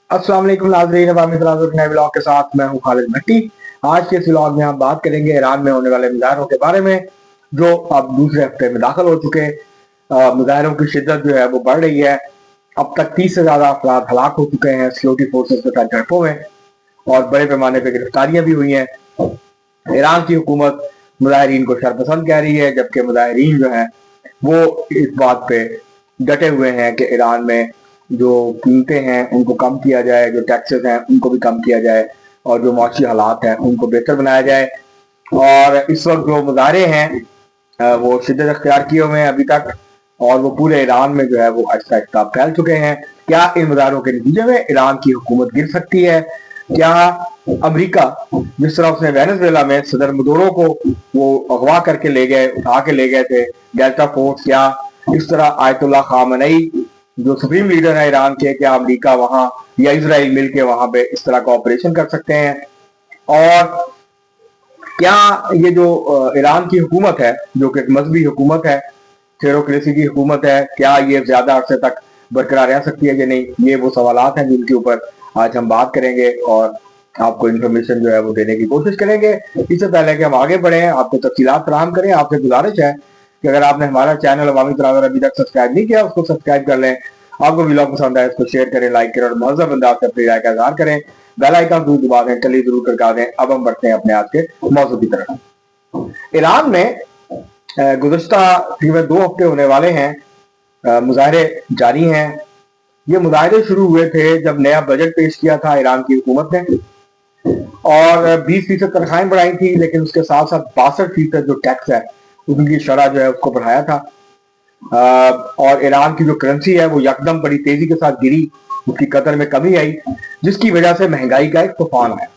अस्सलाम वालेकुम नाज़रीन, नए ब्लॉग के साथ मैं हूं खालिद भट्टी। आज के इस ब्लॉग में हम बात करेंगे ईरान में होने वाले मुजाहरों के बारे में, जो अब दूसरे हफ्ते में दाखिल हो चुके। मुजाहरों की शिद्दत जो है वो बढ़ रही है। अब तक 30 से ज्यादा अफराद हलाक हो चुके हैं सिक्योरिटी फोर्सेस के साथ झड़पों में, और बड़े पैमाने पर गिरफ्तारियां भी हुई हैं। ईरान की हुकूमत मुजाहिरीन को शरपसंद कह रही है, जबकि मुजाहिरीन जो है वो इस बात पे डटे हुए हैं कि ईरान में जो कीमतें हैं उनको कम किया जाए, जो टैक्सेस हैं उनको भी कम किया जाए, और जो माशी हालात हैं उनको बेहतर बनाया जाए। और इस वक्त जो मुजाहरे हैं वो शिद्दत अख्तियार किए हुए हैं अभी तक, और वो पूरे ईरान में जो है वो आहिस्ता आहिस्ता फैल चुके हैं। क्या इन मुजाहरों के नतीजे में ईरान की हुकूमत गिर सकती है? क्या अमेरिका, जिस तरह उसने वेनेजुएला में सदर मदुरो को वो अगवा करके ले गए, उठा के ले गए थे डेल्टा फोर्स, क्या इस तरह आयतुल्लाह खामनेई जो सुप्रीम लीडर है ईरान के, क्या अमेरिका वहां या इसराइल मिलके वहां पे इस तरह का ऑपरेशन कर सकते हैं? और क्या ये जो ईरान की हुकूमत है, जो कि एक मजहबी हुकूमत है, थेरोक्रेसी की हुकूमत है, क्या ये ज्यादा अरसे तक बरकरार रह सकती है कि नहीं? ये वो सवालात हैं जिनके ऊपर आज हम बात करेंगे और आपको इन्फॉर्मेशन जो है वो देने की कोशिश करेंगे। इससे पहले कि हम आगे बढ़े, आपको तफसीलात फराहम करें, आपसे गुजारिश है कि अगर आपने हमारा चैनल अवामी तनाज़ुर अभी तक सब्सक्राइब नहीं किया, उसको सब्सक्राइब कर लें। आपको वीडियो पसंद आए इसको शेयर करें, लाइक करें और महज़ब अंदाज से अपनी राय का इज़हार करें। बेल आइकन जरूर दबा दें, टली जरूर करका दें। अब हम बढ़ते हैं अपने आज के मौजू की तरफ। ईरान में गुज़श्ता तकरीबन 2 हफ्ते होने वाले हैं, मुजाहरे जारी हैं। ये मुजाहरे शुरू हुए थे जब नया बजट पेश किया था ईरान की हुकूमत ने, और 20% तनख्वाहें बढ़ाई थी, लेकिन उसके साथ साथ 62% जो टैक्स है उनकी शरह जो है उसको बढ़ाया था। और ईरान की जो करेंसी है वो यकदम बड़ी तेजी के साथ गिरी, उसकी कदर में कमी आई, जिसकी वजह से महंगाई का एक तूफान आया।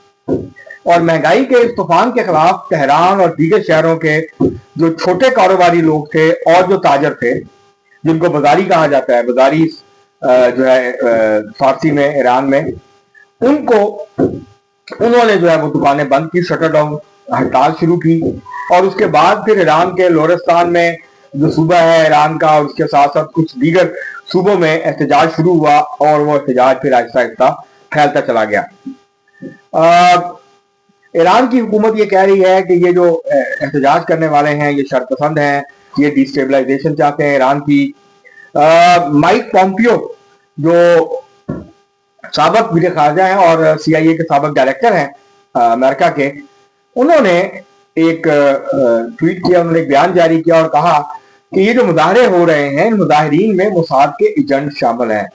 और महंगाई के इस तूफान के खिलाफ तेहरान और दीगर शहरों के जो छोटे कारोबारी लोग थे और जो ताजर थे, जिनको बाजारी कहा जाता है, बाजारी जो है फारसी में ईरान में, उन्होंने जो है वो दुकानें बंद की, शटर डाउन, हड़ताल शुरू की। और उसके बाद फिर ईरान के लोरिस्तान में जो सूबा है ईरान का, और उसके साथ साथ कुछ दीगर सूबों में एहतजाज शुरू हुआ, और वो एहतजाज फिर आहिस्ता आहिस्ता फैलता चला गया। ईरान की हुकूमत ये कह रही है कि ये जो एहतजाज करने वाले हैं ये शरपसंद हैं, ये डिस्टेबलाइजेशन चाहते हैं ईरान की। माइक पॉम्पियो जो साबक वज़ीर ख़ारजा हैं और CIA के साबक डायरेक्टर हैं अमेरिका के, उन्होंने एक ट्वीट किया, उन्होंने एक बयान जारी किया और कहा कि ये जो मुजाहरे हो रहे हैं, इन मुजाहिरीन में मोसाद के एजेंट शामिल हैं,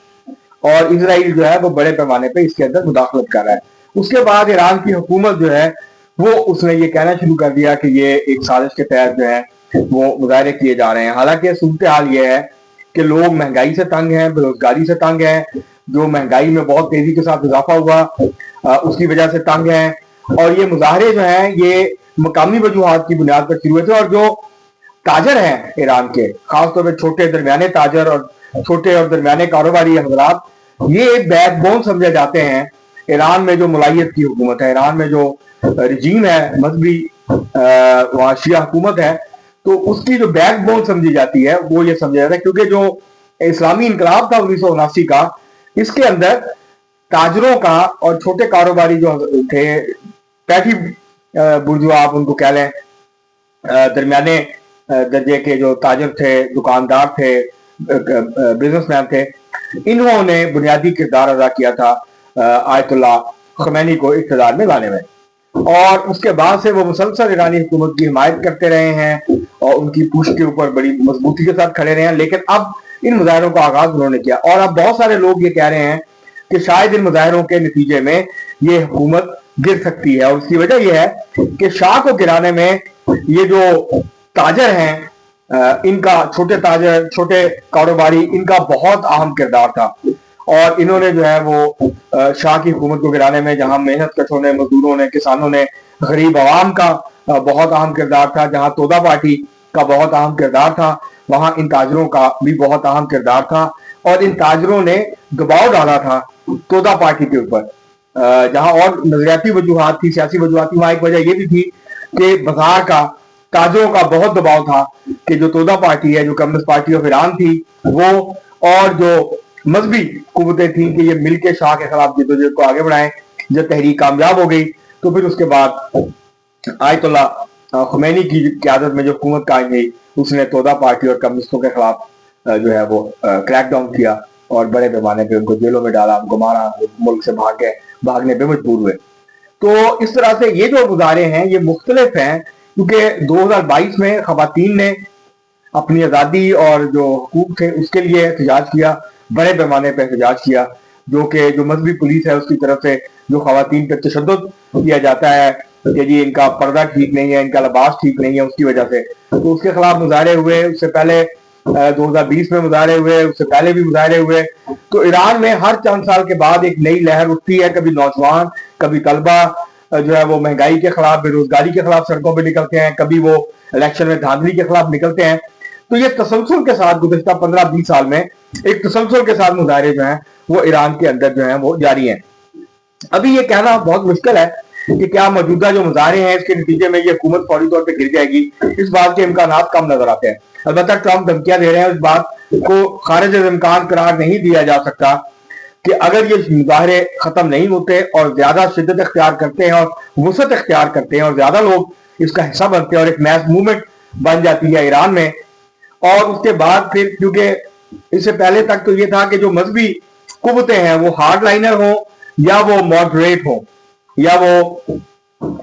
और इसराइल जो है वो बड़े पैमाने पे इसके अंदर मुदाखलत कर रहा है। उसके बाद ईरान की हुकूमत जो है वो उसने ये कहना शुरू कर दिया कि ये एक साजिश के तहत जो है वो मुजाहरे किए जा रहे हैं। हालांकि सूरत हाल ये है कि लोग महंगाई से तंग हैं, बेरोजगारी से तंग हैं, जो महंगाई में बहुत तेजी के साथ इजाफा हुआ उसकी वजह से तंग हैं। और ये मुजाहरे जो हैं ये मकामी वजूहात की बुनियाद पर शुरू हुए थे, और जो ताजर हैं ईरान के, खासतौर पर छोटे दरमियाने ताजर और छोटे और दरमियाने कारोबारी हजरात, ये बैकबोन समझे जाते हैं ईरान में जो मुलायत की हुकूमत है, ईरान में जो रजीम है, मजहबी वहाँ शिया हुकूमत है, तो उसकी जो बैकबोन समझी जाती है वो ये समझा जाता है, क्योंकि जो इस्लामी इनकलाब था 1979 का, इसके अंदर ताजरों का और छोटे कारोबारी जो थे, पैठी बुर्जुआ आप उनको कह लें, दरमियाने दर्जे के जो ताजर थे, दुकानदार थे, बिजनेसमैन थे, इन्होंने बुनियादी किरदार अदा किया था आयतुल्लाह खमैनी को इक़्तिदार में लाने में। और उसके बाद से वो मुसलसल ईरानी हुकूमत की हिमायत करते रहे हैं और उनकी पूछ के ऊपर बड़ी मजबूती के साथ खड़े रहे हैं। लेकिन अब इन मुजाहरों का आगाज उन्होंने किया, और अब बहुत सारे लोग ये कह रहे हैं कि शायद इन मुजाहरों के नतीजे में ये हुकूमत गिर सकती है। और उसकी वजह यह है कि शाह को गिराने में ये जो ताजर हैं, इनका, छोटे ताजर, छोटे कारोबारी, इनका बहुत अहम किरदार था। और इन्होंने जो है वो शाह की हुकूमत को गिराने में, जहां मेहनत कशों ने, मजदूरों ने, किसानों ने, गरीब आवाम का बहुत अहम किरदार था, जहां तोदा पार्टी का बहुत अहम किरदार था, वहां इन ताजरों का भी बहुत अहम किरदार था। और इन ताजरों ने दबाव डाला था तोदा पार्टी के ऊपर, जहां और नजरियाती वजूहात थी, सियासी वजूहात थी, वहां एक वजह यह भी थी कि बाजार का, ताजरों का बहुत दबाव था कि जो तोदा पार्टी है, जो कम्युनिस्ट पार्टी ऑफ ईरान थी वो, और जो मजहबी कुव्वतें थी कि ये मिल के शाह के खिलाफ जद्दोजहद को आगे बढ़ाएं। जब तहरीक कामयाब हो गई तो फिर उसके बाद आयतुल्लाह खुमैनी की क़यादत में जो हुकूमत कायम हुई, उसने तोदा पार्टी और कम्युनिस्टों के खिलाफ जो है वो क्रैकडाउन किया और बड़े पैमाने पे उनको जेलों में डाला, उनको मारा, मुल्क से भागने पे मजबूर हुए। तो इस तरह से ये जो मुजाहरे हैं ये मुख्तलिफ हैं, क्योंकि 2022 में खवातीन ने अपनी आज़ादी और जो हुकूक थे उसके लिए एहतजाज किया, बड़े पैमाने पर एहतजाज किया, जो मजहबी पुलिस है उसकी तरफ से जो खवातीन पर तशद्दुद किया जाता है कि जी इनका पर्दा ठीक नहीं है, इनका लिबास ठीक नहीं है, उसकी वजह से तो उसके खिलाफ मुजाहरे हुए। उससे पहले 2020 में मुजाहरे हुए, उससे पहले भी मुजाहरे हुए। तो ईरान में हर चंद साल के बाद एक नई लहर उठती है, कभी नौजवान, कभी तलबा जो है वो महंगाई के खिलाफ, बेरोजगारी के खिलाफ सड़कों पर निकलते हैं, कभी वो इलेक्शन में धांधली के खिलाफ निकलते हैं। तो ये तसलसल के साथ गुज़श्ता 15-20 साल में एक तसलसल के साथ मुजाहरे जो हैं वो ईरान के अंदर जो हैं वो जारी हैं। अभी ये कहना बहुत मुश्किल है कि क्या मौजूदा जो मुजाहरे हैं इसके नतीजे में ये हुकूमत फौरी तौर पर गिर जाएगी, इस बात के इम्कानात कम नजर आते हैं। अलबत्ता ट्रंप धमकियां दे रहे हैं, इस बात को खारिज इम्कान करार नहीं दिया जा सकता कि अगर ये मुजाहरे खत्म नहीं होते और ज्यादा शिद्दत इख्तियार करते हैं और वसअत इख्तियार करते हैं और ज्यादा लोग इसका हिस्सा बनते हैं और एक मैस मूवमेंट बन जाती है ईरान में, और उसके बाद फिर क्योंकि इससे पहले तक तो ये था कि जो मजहबी कुव्वतें हैं वो हार्ड लाइनर हो या वो मॉडरेट हो या वो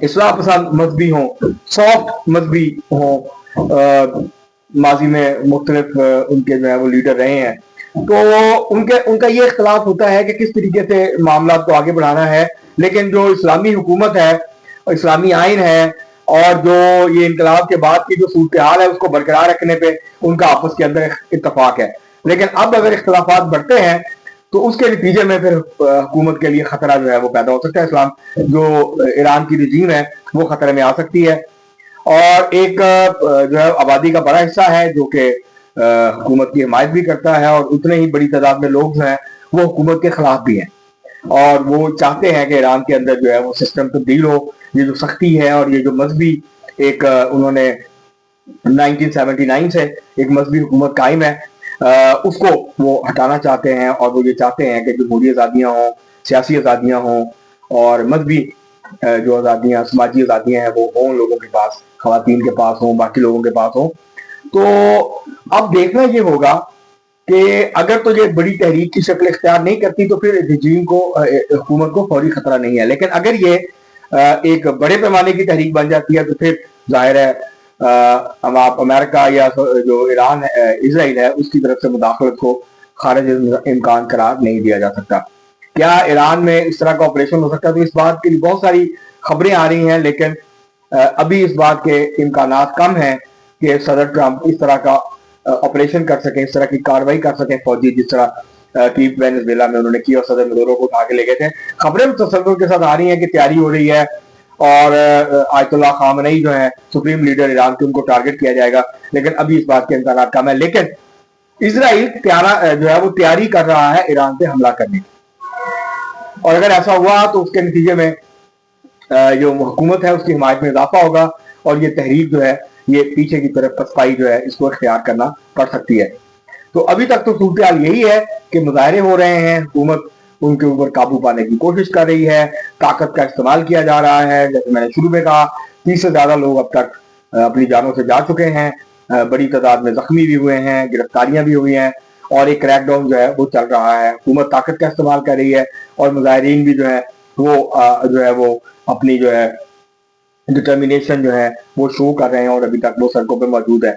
इस्लाह पसंद मजहबी हो, सॉफ्ट मजहबी हो, माजी में मुख्तलिफ उनके जो है वो लीडर रहे हैं। तो उनका ये इख्तलाफ होता है कि किस तरीके से मामला को आगे बढ़ाना है, लेकिन जो इस्लामी हुकूमत है, इस्लामी आइन है और जो ये इनकलाब के बाद की जो सूरत हाल है उसको बरकरार रखने पे उनका आपस के अंदर इत्तफाक है। लेकिन अब अगर इख्तलाफात बढ़ते हैं तो उसके नतीजे में फिर हुकूमत के लिए खतरा जो है वो पैदा हो सकता है। इस्लाम जो ईरान की रजीम है वो खतरे में आ सकती है। और एक जो है आबादी का बड़ा हिस्सा है जो कि हुकूमत की हिमायत भी करता है, और उतने ही बड़ी तादाद में लोग जो हैं वो हुकूमत के खिलाफ भी हैं और वो चाहते हैं कि ईरान के अंदर जो है वो सिस्टम तब्दील हो। ये जो सख्ती है और ये जो मजहबी एक उन्होंने 1979 से एक मजहबी हुकूमत कायम है, उसको वो हटाना चाहते हैं। और वो ये चाहते हैं कि जमहूरी आज़ादियाँ हों, सियासी आज़ादियाँ हों और मजहबी जो आज़ादियाँ, समाजी आज़ादियाँ हैं वो हों लोगों के पास, खवातीन के पास हों, बाकी लोगों के पास हों। तो अब देखना ये होगा कि अगर तो ये बड़ी तहरीक की शक्ल इख्तियार नहीं करती तो फिर रजीम को, हुकूमत को फौरी खतरा नहीं है। लेकिन अगर ये एक बड़े पैमाने की तहरीक बन जाती है तो फिर जाहिर है अब आप अमेरिका या जो ईरान है, इसराइल है, उसकी तरफ से मुदाखलत को खारिज इम्कान करार नहीं दिया जा सकता। क्या ईरान में इस तरह का ऑपरेशन हो सकता है? तो इस बात की बहुत सारी खबरें आ रही हैं, लेकिन अभी इस बात के इम्कानात कम हैं कि सदर ट्रंप इस तरह का ऑपरेशन कर सके, इस तरह की कार्रवाई कर सके फौजी, जिस तरह की वेनेजुएला में उन्होंने की और सदर मदूरो को उठा के ले गए थे। खबरें तसल्लुल के साथ आ रही हैं कि तैयारी हो रही है और आयतुल्लाह खामनेई जो है सुप्रीम लीडर ईरान के, उनको टारगेट किया जाएगा, लेकिन अभी इस बात के इम्कानात कम है। लेकिन इसराइल जो है वो तैयारी कर रहा है ईरान पे हमला करने की, और अगर ऐसा हुआ तो उसके नतीजे में जो हुकूमत है उसकी हिमायत में इजाफा होगा और ये तहरीक जो है ये पीछे की तरफ पसपाई जो है इसको इख्तियार करना पड़ सकती है। तो अभी तक तो सूरत हाल यही है कि मुजाहरे हो रहे हैं, हुकूमत उनके ऊपर काबू पाने की कोशिश कर रही है, ताकत का इस्तेमाल किया जा रहा है। जैसे मैंने शुरू में कहा, 30 से ज्यादा लोग अब तक अपनी जानों से जा चुके हैं, बड़ी तादाद में जख्मी भी हुए हैं, गिरफ्तारियां भी हुई हैं और एक क्रैकडाउन जो है वो चल रहा है। हुकूमत ताकत का इस्तेमाल कर रही है और मुजाहिरीन भी जो है वो अपनी जो है डिटर्मिनेशन जो है वो शो कर रहे हैं और अभी तक वो सड़कों पे मौजूद है।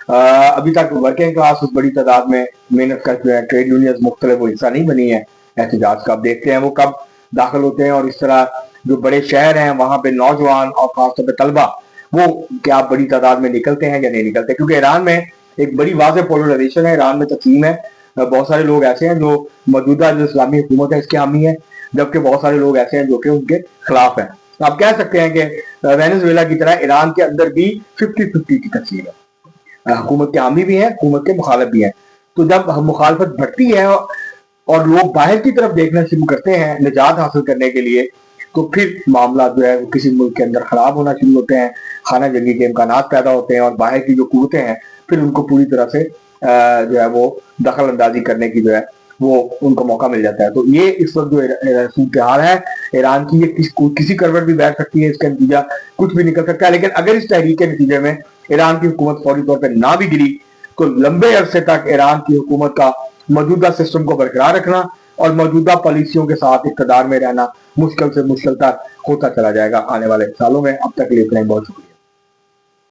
अभी तक वर्किंग क्लास उस बड़ी तादाद में मेहनत कर जो है, ट्रेड यूनियन मुख्तलिफ वो हिस्सा नहीं बनी है एहतजाज का। अब देखते हैं वो कब दाखिल होते हैं और इस तरह जो बड़े शहर हैं वहां पे नौजवान और खासतौर पर तलबा वो क्या बड़ी तादाद में निकलते हैं या नहीं निकलते, क्योंकि ईरान में एक बड़ी वाज़ेह पोलराइजेशन है, ईरान में तकसीम है। बहुत सारे लोग ऐसे हैं जो मौजूदा जो इस्लामी हुकूमत है इसके हामी है, जबकि बहुत सारे लोग ऐसे हैं जो कि उनके खिलाफ हैं। आप कह सकते हैं कि वेनेजुएला की तरह ईरान के अंदर भी 50-50 की तकसीम है, हुकूमत के हामी भी हैं, हुकूमत के मुखालिफ भी हैं। तो जब मुखालफत बढ़ती है और लोग बाहर की तरफ देखना शुरू करते हैं निजात हासिल करने के लिए, तो फिर मामला जो है किसी मुल्क के अंदर खराब होना शुरू होते हैं, खाना जंगी के इम्कानात पैदा होते हैं और बाहर की जो कुव्वतें हैं फिर उनको पूरी तरह से जो है वो दखल अंदाजी करने की जो है وہ ان کو موقع مل جاتا ہے. تو یہ اس وقت جو صورتحال ہے ایران کی، یہ کسی کروٹ بھی بیٹھ سکتی ہے، اس کا نتیجہ کچھ بھی نکل سکتا ہے. لیکن اگر اس تحریک کے نتیجے میں ایران کی حکومت فوری طور پہ نہ بھی گری تو لمبے عرصے تک ایران کی حکومت کا موجودہ سسٹم کو برقرار رکھنا اور موجودہ پالیسیوں کے ساتھ اقتدار میں رہنا مشکل سے مشکل تر ہوتا چلا جائے گا آنے والے سالوں میں. اب تک کے لیے اتنا ہی، بہت شکریہ.